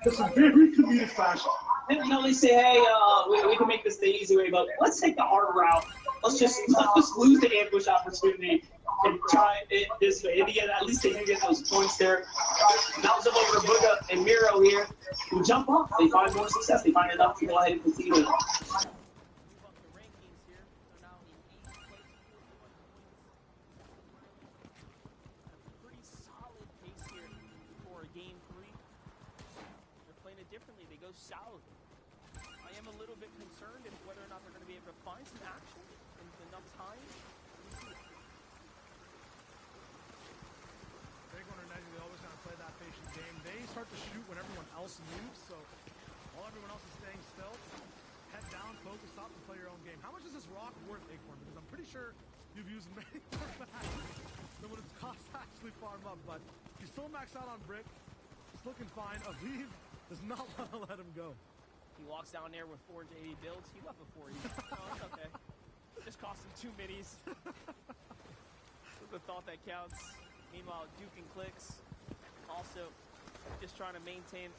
It's a very comedic fashion. And, you know, they say, hey, we can make this the easy way, but let's take the hard route. Let's just lose the ambush opportunity and try it this way. And again, at least they can get those points there. Now it's over to Buga and Miro here, who jump up. They find more success. They find enough to go ahead and concede. Differently, they go south. I am a little bit concerned as to whether or not they're going to be able to find some action in enough time. Big one or negative, they always kind of play that patient game. They start to shoot when everyone else moves, so while everyone else is staying still, head down, focus up, and play your own game. How much is this rock worth, Acorn? Because I'm pretty sure you've used many more packs than what it's cost to actually farm up, but he's still maxed out on brick. It's looking fine. Aviv does not want to let him go. He walks down there with 480 builds. He left with 40. Oh, it's okay. Just cost him 2 minis. With the thought that counts. Meanwhile, Duke and Clicks also just trying to maintain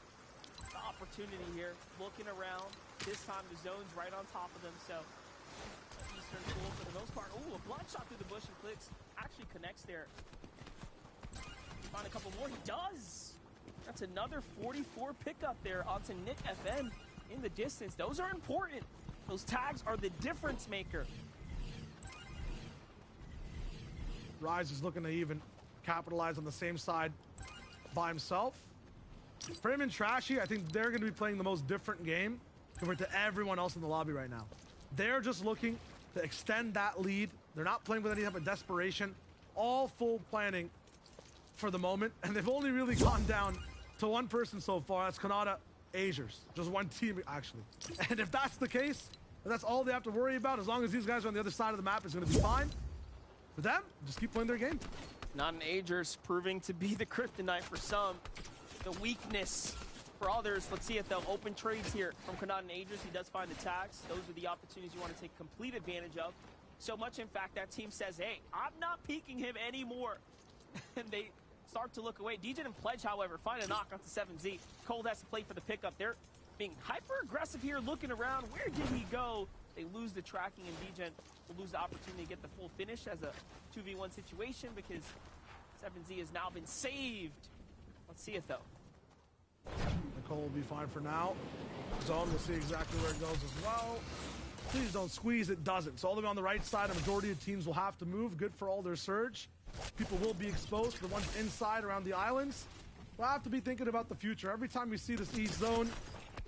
the opportunity here. Looking around. This time the zone's right on top of them, so Eastern cool for the most part. Ooh, a blind shot through the bush, and Clicks actually connects there. Find a couple more. He does! That's another 44 pickup there onto Nick FM in the distance. Those are important. Those tags are the difference maker. Rise is looking to even capitalize on the same side by himself. For him and Trashy, I think they're going to be playing the most different game compared to everyone else in the lobby right now. They're just looking to extend that lead. They're not playing with any type of desperation. All full planning for the moment, and they've only really gone down to one person so far. That's Kanata Azers. Just one team, actually. And if that's the case, that's all they have to worry about. As long as these guys are on the other side of the map, it's going to be fine. For them, just keep playing their game. Not an Agers proving to be the kryptonite for some. The weakness for others. Let's see if they'll open trades here from Kanata and Agers. He does find the tags. Those are the opportunities you want to take complete advantage of. So much, in fact, that team says, hey, I'm not peeking him anymore. And they start to look away. DJ and Pledge, however, find a knock onto 7Z. Cold has to play for the pickup. They're being hyper-aggressive here, looking around. Where did he go? They lose the tracking, and DJ will lose the opportunity to get the full finish as a 2v1 situation because 7Z has now been saved. Let's see it, though. Nicole will be fine for now. Zone, we'll see exactly where it goes as well. Please don't squeeze, it doesn't. So all the way on the right side, a majority of teams will have to move. Good for all their surge. People will be exposed. The ones inside around the islands, we'll have to be thinking about the future. Every time we see this east zone,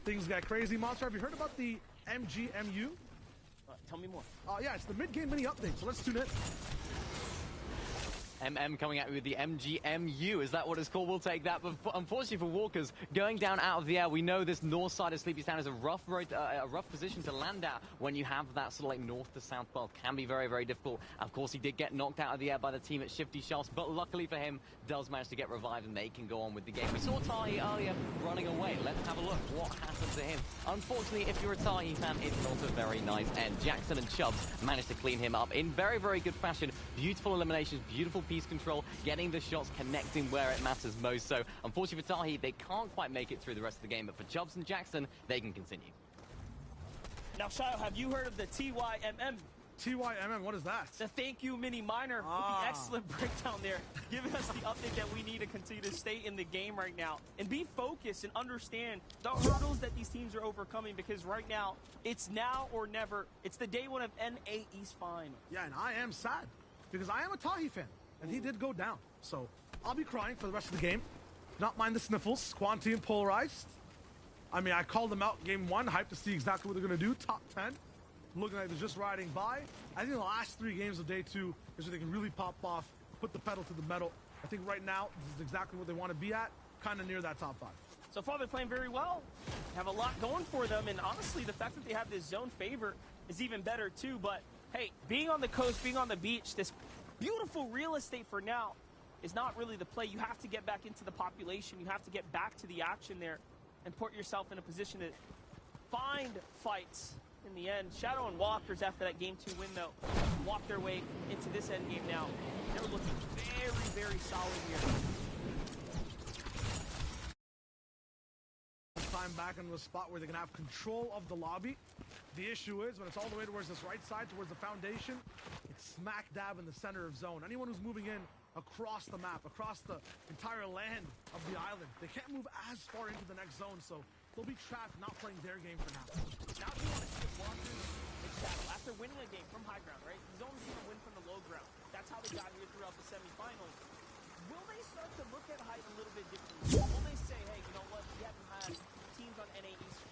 things get crazy. Monster, have you heard about the MGMU? Tell me more. Yeah, it's the mid-game mini update, so let's tune in. MM coming at me with the MGMU. Is that what it's called? We'll take that. But unfortunately for Walkers, going down out of the air, we know this north side of Sleepy Town is a rough road, a rough position to land at when you have that sort of like north to south path. Can be very, very difficult. Of course, he did get knocked out of the air by the team at Shifty Shafts, but luckily for him, does manage to get revived and they can go on with the game. We saw Tahi earlier running away. Let's have a look what happened to him. Unfortunately, if you're a Tahi fan, it's not a very nice end. Jackson and Chubbs managed to clean him up in very, very good fashion. Beautiful eliminations, beautiful piece control, getting the shots, connecting where it matters most. So, unfortunately for Tahi, they can't quite make it through the rest of the game, but for Chubbs and Jackson, they can continue. Now, Shayo, have you heard of the TYMM? TYMM, what is that? The thank you mini miner with the excellent breakdown there, giving us the update that we need to continue to stay in the game right now and be focused and understand the hurdles that these teams are overcoming, because right now, it's now or never. It's the day one of NA East Final. Yeah, and I am sad because I am a Tahi fan, and he did go down. So I'll be crying for the rest of the game. Not mind the sniffles. Quanti and Polarized. I mean, I called them out game one, hyped to see exactly what they're going to do. Top 10. Looking like they're just riding by. I think the last 3 games of day 2 is where they can really pop off, put the pedal to the metal. I think right now, this is exactly what they want to be at, kind of near that top 5. So far, they're playing very well. Have a lot going for them, and honestly, the fact that they have this zone favor is even better too. But hey, being on the coast, being on the beach, this beautiful real estate for now is not really the play. You have to get back into the population. You have to get back to the action there and put yourself in a position to find fights in the end. Shadow and Walkers, after that game 2 win, though, walk their way into this end game now. They're looking very, very solid here. climb back into a spot where they can have control of the lobby. The issue is when it's all the way towards this right side, towards the foundation, it's smack dab in the center of zone. Anyone who's moving in across the map, across the entire land of the island, they can't move as far into the next zone, so they'll be trapped not playing their game for now. Now we want to see Walker and Shadow after winning a game from high ground, right? Zone team win from the low ground. That's how they got here throughout the semifinals. Will they start to look at height a little bit differently? Will they say, hey, you know what? We haven't had teams on NA East,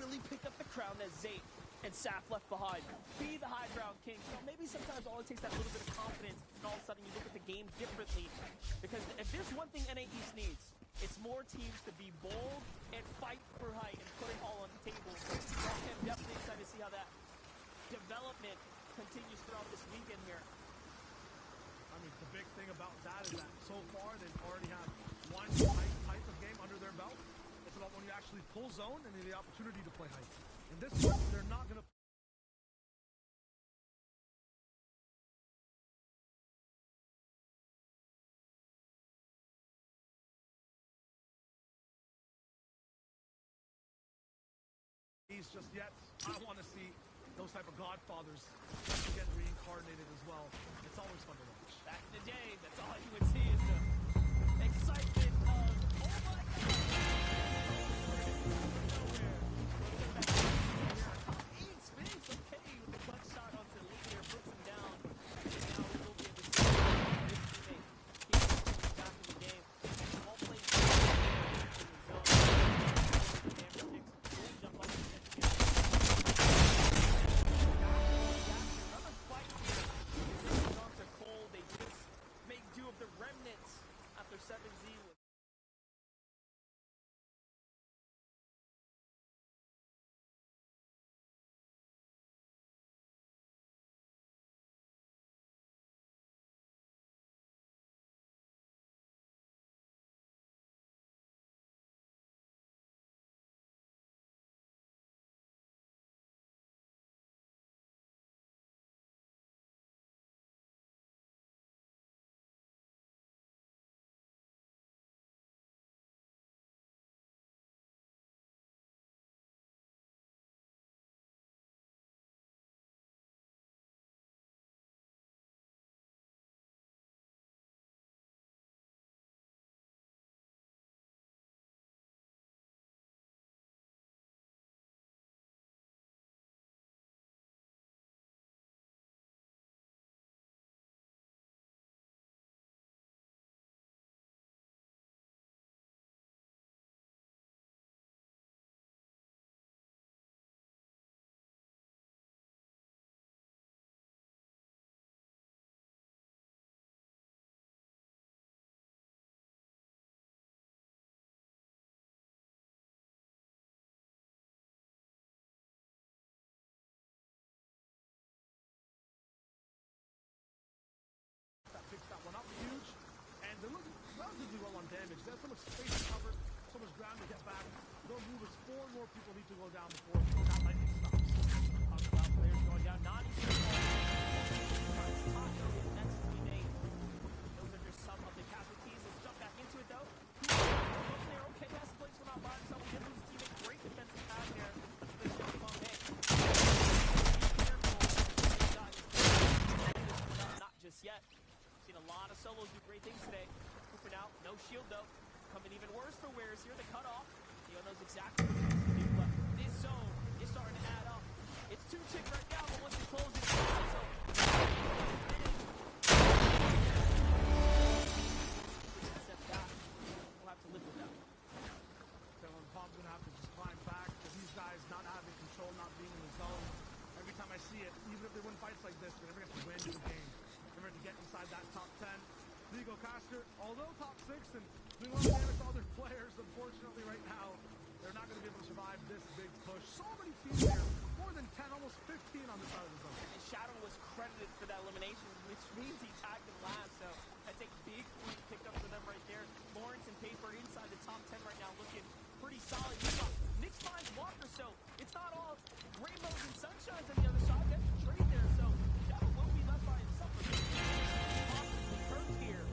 really pick up the crown that Zayt and Saf left behind. Be the high ground king. Maybe sometimes all it takes that little bit of confidence, and all of a sudden you look at the game differently. Because if there's one thing NA East needs, it's more teams to be bold and fight for height and put it all on the table. So I'm definitely excited to see how that development continues throughout this weekend here. I mean, the big thing about that is that so far they've already had one type of game under their belt. It's about when you actually pull zone and the opportunity to play height. In this one, they're not going to. Just yet. I want to see those type of godfathers get reincarnated as well. It's always fun to watch. Back in the day, that's all you would see is the excitement of, oh my god! Spins, okay, with the clutch shot onto the lead there, puts him down. And now we will be able to see his teammate keep back in the game. Won't play in the zone. Jump off the net again. Another fight here. This is on to Cole. They just make do of the remnants after 7Z. Picks that one up huge, and they're looking relatively well on damage. There's so much space to cover, so much ground to get back. They'll move as 4 more people need to go down before that lightning stops. Talk about players going down, not even Taco is next to be named. Those are just some of the casualties. Let's jump back into it though. There, okay, has a place without by himself. He loses his teammate. Great defensive pass here. Be careful. Not just yet. Seen a lot of solos do great things today. Cooper out, no shield though. Coming even worse for Wares here. The cutoff. Theo knows exactly what he needs to do, but this zone is starting to add up. It's 2 tick right now, but once it closes, it's so step back. We'll have to live with that. Dylan Palm's gonna have to just climb back because these guys not having control, not being in the zone. Every time I see it, even if they win fights like this, they never get to win the game. To get inside that top 10. Vigo Caster, although top 6 and doing a lot of damage to other players, unfortunately right now, they're not going to be able to survive this big push. So many teams here, more than 10, almost 15 on this side of the zone. And Shadow was credited for that elimination, which means he tagged him last, so that's a big point picked up for them right there. Lawrence and Paper inside the top 10 right now, looking pretty solid. Nick finds Walker, so it's not all rainbows and sunshines on the other side. That's a trade there, so Shadow will be left by himself. Possibly hurt here.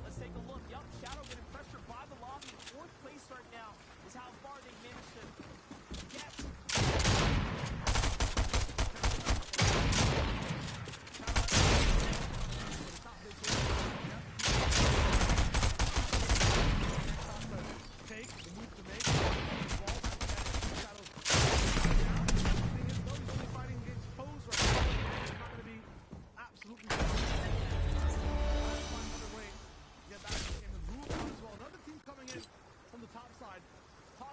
Let's take a look. Yup, Shadow getting pressured by the lobby. 4th place right now is how far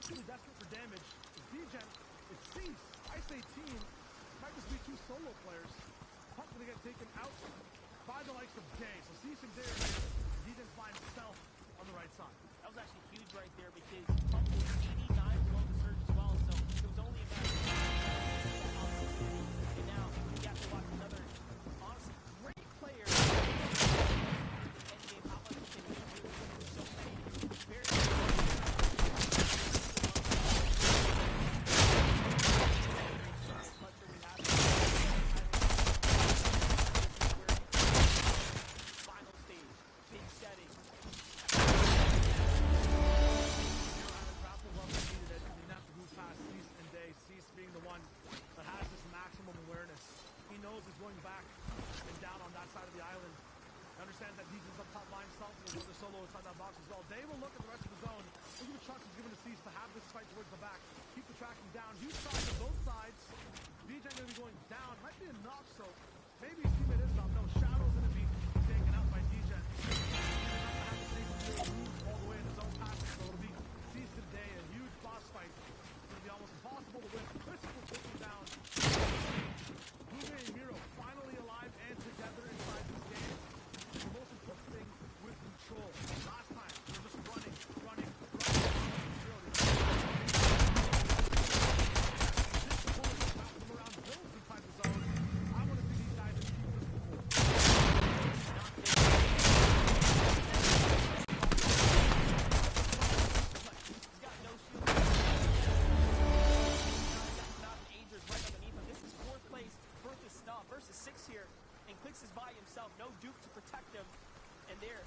absolutely desperate for damage. It's Degen, it's Cease. I say team. Might just be two solo players. Pump's gonna get taken out by the likes of Day. So Cease and Day are here. Degen's by himself on the right side. That was actually huge right there because Pump was 89 below the surge as well, so it was only a matter of time. And now we have to watch another, honestly, great player. Endgame, how much can he do? So many very final stage, big setting. Grapple level needed it. You have to move past Cease and Day. Cease being the one that has this maximum awareness. He knows he's going back and down on that side of the island. He understands that Degen's up top by himself. There's another solo inside that box as well. Day will look at the rest of the zone. Look at the trust he's given to Cease to have this fight towards the back. Keep the tracking down. Huge shots on both sides. Degen going to be going down. Might be a knock, so maybe his teammate is not. No, Shadow's going to be taken out by Degen. All the way in his own passage, so it'll be Cease and Day, a huge boss fight. It's going to be almost impossible to win. Crystal will take him down. Blume and Miro finally alive and together inside this game. The most important thing with control. Last time, they were just running. Miro, they this point, wrapped them around builds inside the zone. I want to see these guys achieve this before. He's got no shield. He's got Agers right underneath him. This is 4th place versus 6 here. And Clicks is by himself. No Duke to protect him. And there,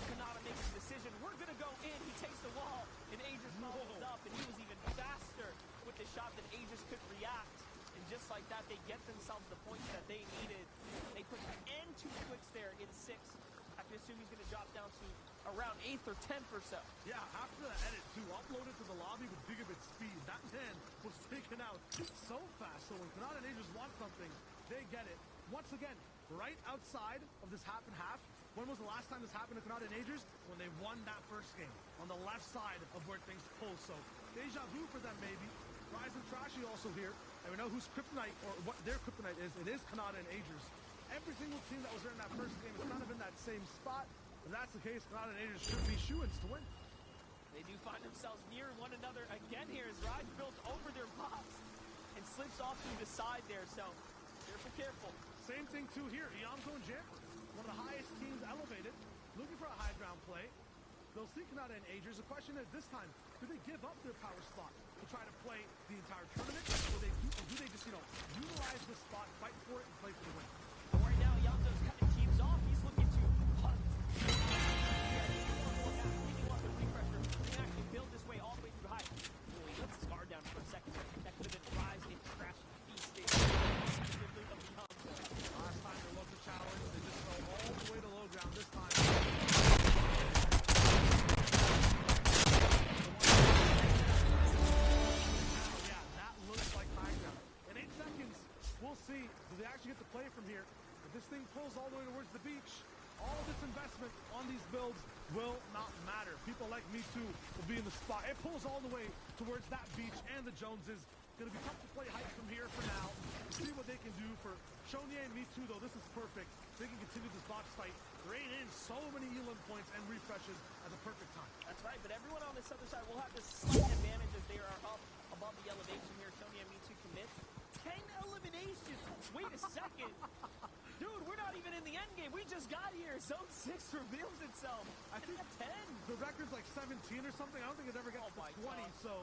Kanata makes a decision. We're going to go in. He takes the wall. And Agers follows up. And he was even faster with the shot than Agers could react. And just like that, they get themselves the points that they needed. They put an end to Clicks there in 6. I can assume he's going to drop down to around 8th or 10th or so. Yeah, after that edit too, uploaded to the lobby with gigabit speed. That man was taken out so fast. So when Kanata and Agers want something, they get it. Once again, right outside of this half and half. When was the last time this happened to Kanata and Agers? When they won that first game. On the left side of where things pull. So deja vu for them, maybe. Rise and Trashy also here. And we know whose kryptonite, or what their kryptonite is. It is Kanata and Agers. Every single team that was there in that first game is kind of in that same spot. If that's the case, Kanata and Agers should be shoo-ins to win. They do find themselves near one another again here as Rise builds over their box and slips off to the side there. So careful. Same thing too here. Iamco and Jamper, one of the highest teams elevated, looking for a high ground play. They'll see Kanata and Agers. The question is this time, do they give up their power slot to try to play the entire tournament, or do they just, utilize the spot, fight for it, and play for the win? Well, right now, Iamco's cutting teams off. He's looking to hunt. He wants a refresher. He can actually build this way all the way through high. Oh, he lets his guard down for a second. That could have been Rise and Crash feasting. Last time there was a challenge, they just fell all the way to low ground this time. Yeah, that looks like high ground. In 8 seconds, we'll see. Do they actually get to play from here? If this thing pulls all the way towards the beach, all this investment on these builds will not matter. People like Me Too will be in the spot. It pulls all the way towards that beach and the Joneses. Going to be tough to play height from here for now. See what they can do for Shonye and Me Too, though. This is perfect. They can continue this box fight, rain in so many Elam points and refreshes at the perfect time. That's right, but everyone on this other side will have this slight advantage as they are up above the elevation here. Shonye and Me Too commit 10 eliminations. Wait a second. Dude, we're not even in the end game. We just got here. Zone 6 reveals itself. I think 10. The record's like 17 or something. I don't think it ever gets to 20, God. so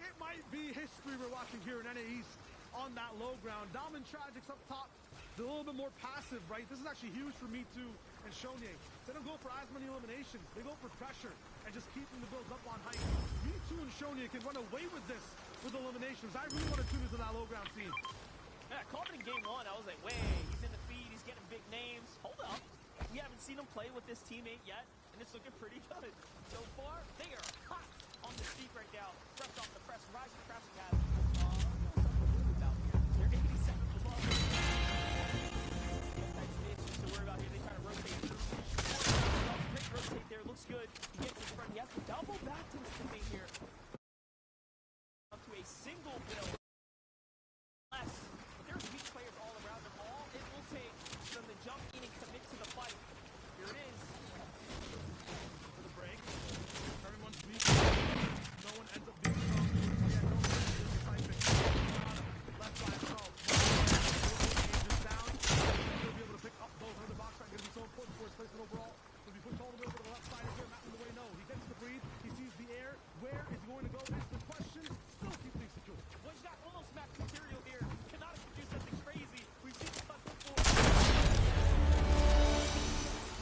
it might be history we're watching here in NA East on that low ground. Dom and Tragics up top. They're a little bit more passive, right? This is actually huge for Me Too and Shonye. They don't go for as many eliminations. They go for pressure and just keeping the builds up on height. Me Too and Shonye can run away with this with eliminations. I really want to tune into that low ground scene. Yeah, called it in game 1. I was like, wait, he's in the feed. He's getting big names. Hold up. We haven't seen him play with this teammate yet, and it's looking pretty good. So far, they are hot on the seat right now. Fresh off the press. Rise and Crashing has something to do about here. They're 87 above. That's the issue to worry about here. They try to rotate. Great rotate there. Looks good. He gets in front. He has to double back to his teammate here. full build. Unless there's weak players all around them, all it will take them to jump in and commit to the fight. Here it is. For the break. Everyone's weak. No one ends up being strong. Yeah, no one is typing. Left by himself. Is down. He'll be able to pick up both on the box. Right, going to be so important for his placement overall. Will be pushed all the way over to the left side here. Not in the way. No, he gets to breathe. He sees the air. Where is he going to go? Is the question. Still keep things secure. Well, he's got almost max material here. Cannot do something crazy. We've seen this before.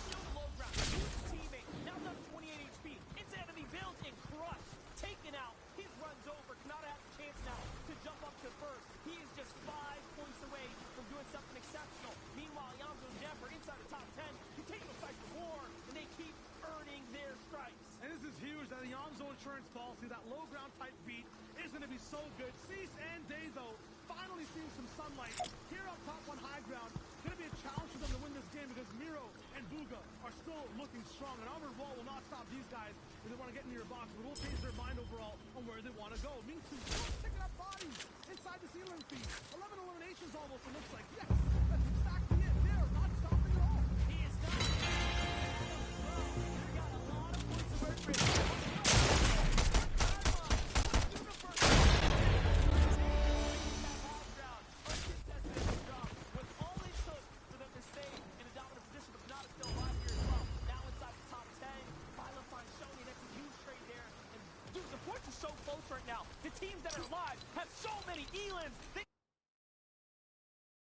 Still the low ground. His teammate now down to 28 HP. Into enemy builds and crushed. Taken out. His run's over. Kanata has a chance now to jump up to first. He is just 5 points away from doing something exceptional. Meanwhile, Yamzo and Denver inside the top 10 continue to fight for more, and they keep earning their stripes. And this is huge that the Yamzo insurance policy, that low ground type beat, is going to be so good. Cease and Day, though, finally seeing some sunlight here up top on high ground. Going to be a challenge for them to win this game because Miro and Bugha are still looking strong. An armored wall will not stop these guys if they want to get into your box, but it will change their mind overall on where they want to go. Means picking up bodies inside the ceiling feed. 11 eliminations almost, it looks like. Yes, that's exactly it. They're not stopping at all. He is not. They got a lot of points to work with. So close right now. The teams that are live have so many Elans.